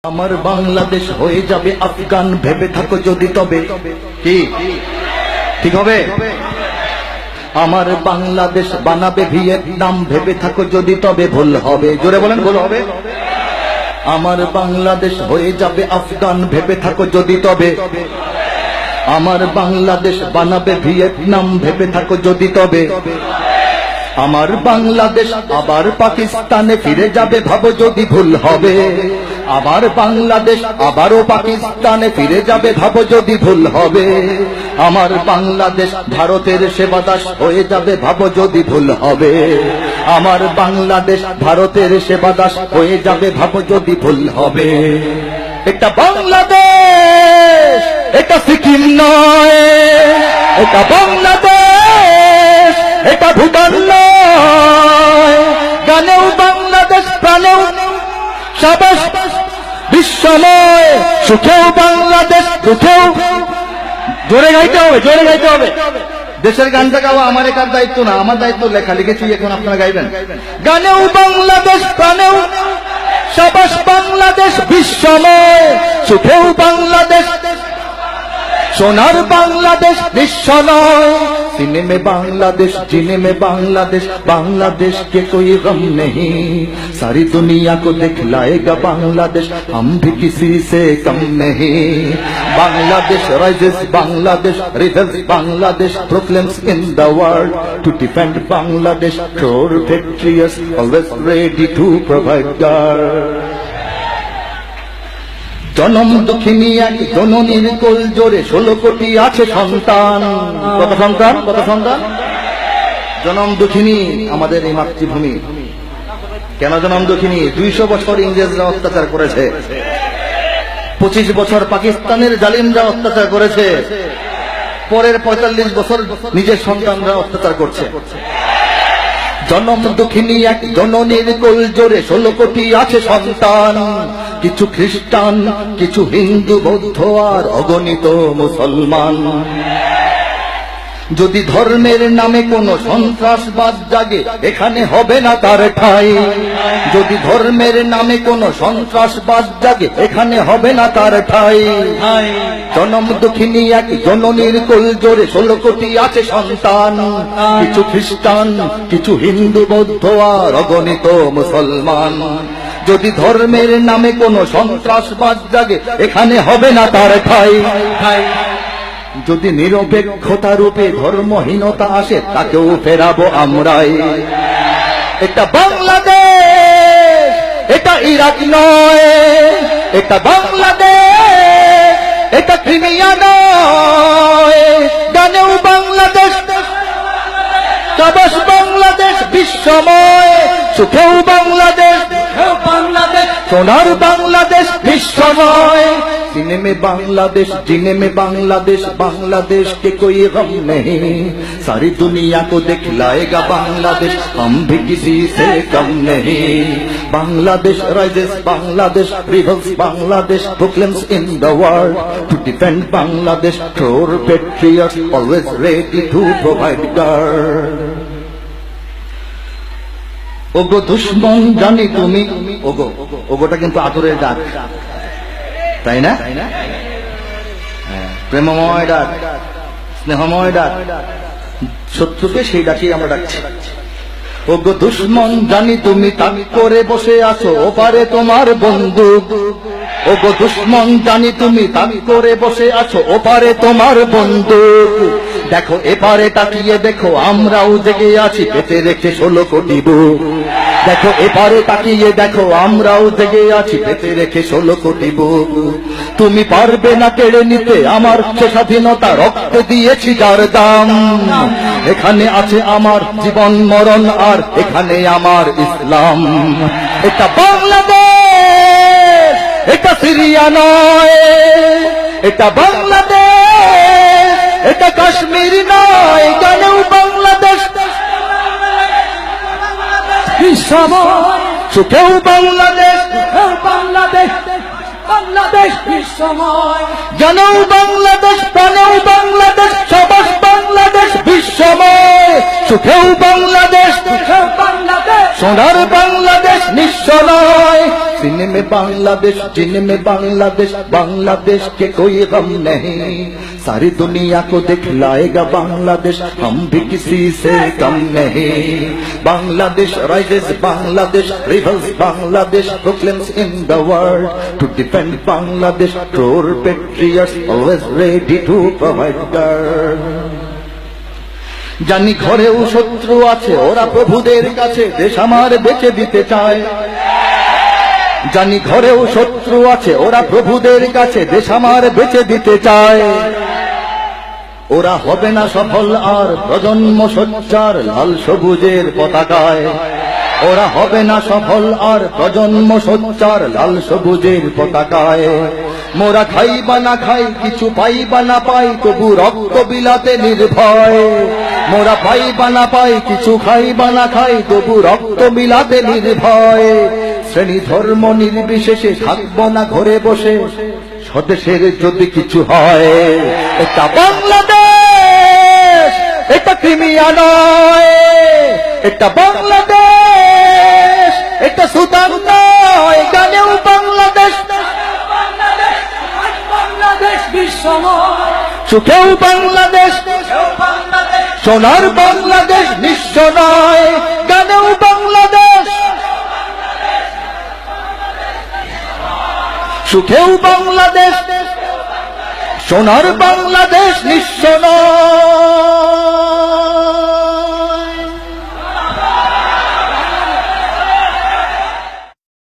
আমার বাংলাদেশ হয়ে যাবে আফগান, ভেবে থাকো যদি তবে কি ঠিক হবে। আমার বাংলাদেশ বানাবে ভিয়েতনাম, ভেবে থাকো যদি তবে ভুল হবে। জোরে বলেন ভুল হবে। আমার বাংলাদেশ হয়ে যাবে আফগান, ভেবে থাকো যদি তবে। আমার বাংলাদেশ বানাবে ভিয়েতনাম, ভেবে থাকো যদি তবে। আমার বাংলাদেশ আবার পাকিস্তানে ফিরে যাবে, ভাবো যদি ভুল হবে। আমার বাংলাদেশ আবারও পাকিস্তানে ফিরে যাবে, ভাবো যদি ভুল হবে। আমার বাংলাদেশ ভারতের সেবাদাস হয়ে যাবে, ভাবো যদি ভুল হবে। আমার বাংলাদেশ ভারতের সেবাদাস হয়ে যাবে, ভাবো যদি ভুল হবে। এটা বাংলাদেশ, এটা সিকিম নয়। এটা বাংলাদেশ, এটা ভুটান নয়। গানেও বাংলাদেশ, প্রাণেও সাবাস বিশ্বময়। সুখেও বাংলাদেশ, দুঃখেও। জোরে গাইতে হবে, জোরে গাইতে হবে। দেশের গানটা গাওয়া আমার একার দায়িত্ব না, আমার দায়িত্ব লেখা লিখেছি, এখন আপনারা গাইবেন। গানেও বাংলাদেশ, প্রাণেও সাবাস বাংলাদেশ বিশ্বময়। সুখেও বাংলাদেশ, সোনার বাংলাদেশ বিশ্ব নয়। सीने में बांग्लादेश, जीने में बांग्लादेश, बांग्लादेश के कोई गम नहीं। सारी दुनिया को दिखलाएगा बांग्लादेश, हम भी किसी से कम नहीं। Bangladesh rises, Bangladesh rebels, Bangladesh proclaims in the world to defend Bangladesh, true victorious, always ready to provide guard. জনম দুঃখিনী এক জননীর কোল জোরে 16 কোটি আছে সন্তান। কত সন্তান, কত সন্তান? জনম দুঃখিনী আমাদের এই মাতৃভূমি। কেন জনম দুঃখিনী? 200 বছর ইংরেজরা অত্যাচার করেছে, 25 বছর পাকিস্তানের জালিমরা অত্যাচার করেছে, পরের 45 বছর নিজের সন্তানরা অত্যাচার করছে। জনম দুঃখিনী এক জননীর কোল জোরে 16 কোটি আছে সন্তান। কিছু খ্রিস্টান, কিছু হিন্দু, বৌদ্ধ আর অগণিত মুসলমান। যদি ধর্মের নামে কোনো সন্ত্রাসবাদ জাগে, এখানে হবে না তার ঠাঁই। যদি ধর্মের নামে কোনো সন্ত্রাসবাদ জাগে, এখানে হবে না তার ঠাঁই। জনম দুঃখিনী এক জননীর কোল জোরে 16 কোটি আছে সন্তান। কিছু খ্রিস্টান, কিছু হিন্দু, বৌদ্ধ আর অগণিত মুসলমান। যদি ধর্মের নামে কোনো সন্ত্রাসবাদ জাগে, এখানে হবে না তার ঠাঁই। যদি নিরপেক্ষতা রূপে ধর্মহীনতা আসে, তাকেও ফেরাবো আমরাই। এটা বাংলাদেশ, এটা ইরাক নয়। এটা বাংলাদেশ, এটা ক্রিমিয়া নয়। গানেও বাংলাদেশ, সাবাস বাংলাদেশ বিশ্বময়। সুখেও বাংলাদেশ, সোনার বাংলাদেশ বিশ্বময়। सीने में बांग्लादेश, जीने में बांग्लादेश, बांग्लादेश के कोई गम नहीं। सारी दुनिया को दिखलाएगा बांग्लादेश, हम भी किसी से कम नहीं। Bangladesh rises, Bangladesh rebels, Bangladesh proclaims in the world to defend Bangladesh, true patriots, always ready to provide guard. ওগো দুশ্মন জানি তুমি, ওগো, ওগোটা কিন্তু আদরের ডাক, তাই না? প্রেমময় ডাক, স্নেহময় ডাক। শত্রুকে সেই ডাকেই আমরা ডাকছি। ওগো দুশ্মন জানি তুমি তাক করে বসে আছো, ওপারে তোমার বন্দুক। ওগো দুশ্মন জানি তুমি তাক করে বসে আছো, ওপারে তোমার বন্দুক। দেখো এপারে তাকিয়ে দেখো, আমরাও জেগে আছি, পেতে রেখে 16 কোটি বুক। দেখো এপারে তাকিয়ে দেখো, আমরাও জেগে আছি, পেতে রেখে 16 কোটি বুক। তুমি পারবে না কেড়ে নিতে আমার সে স্বাধীনতা, রক্ত দিয়েছি যার দাম। এখানে আছে আমার জীবন মরণ, আর এখানে আমার ইসলাম। এটা বাংলাদেশ, এটা সিরিয়া নয়। এটা বাংলাদেশ, এটা কাশ্মীর নয়। গানেও বাংলাদেশ, সুখেও বাংলাদেশ, বাংলাদেশ বাংলাদেশ বিশ্বময়। জানেও বাংলাদেশ, প্রাণেও বাংলাদেশ, সাবাস বাংলাদেশ বিশ্বময়। সুখেও বাংলাদেশ, বাংলাদেশ সোনার বাংলাদেশ নিঃস্ব নয় सीने में बांग्लादेश जिन में बांग्लादेश बांग्लादेश के कोई गम नहीं सारी दुनिया को दिखलाएगा बांग्लादेश हम भी किसी से कम नहीं Bangladesh rises Bangladesh rivals Bangladesh proclaims in the world to defend Bangladesh true patriots always ready to provide guard জানি ঘরেও শত্রু আছে ওরা প্রভুদের কাছে দেশ আমার বেঁচে দিতে চায় জানি ঘরেও শত্রু আছে ওরা প্রভুদের কাছে দেশ আমার বেঁচে দিতে চায় ওরা হবে না সফল আর প্রজন্ম সোচ্চার লাল সবুজের পতাকায় ওরা হবে না সফল আর প্রজন্ম সোচ্চার লাল সবুজের পতাকায় মোরা খাই বা না খাই কিছু পাই বা না পাই তবু রক্ত বিলাতে নির্ভয় মোরা পাই বা না পাই কিছু খাই বা না খাই তবু রক্ত বিলাতে নির্ভয় শ্রেণী ধর্ম নির্বিশেষে থাকবো না ঘরে বসে স্বদেশের যদি কিছু হয় এটা বাংলাদেশ এটা ক্রিমিয়া নয় এটা বাংলাদেশ এটা সুদান নয় গানেও বাংলাদেশ সুখেও বাংলাদেশ সোনার বাংলাদেশ নিঃস্ব নয় গানেও বাংলাদেশ সুখেও বাংলাদেশ সোনার বাংলাদেশ নিঃস্ব নয়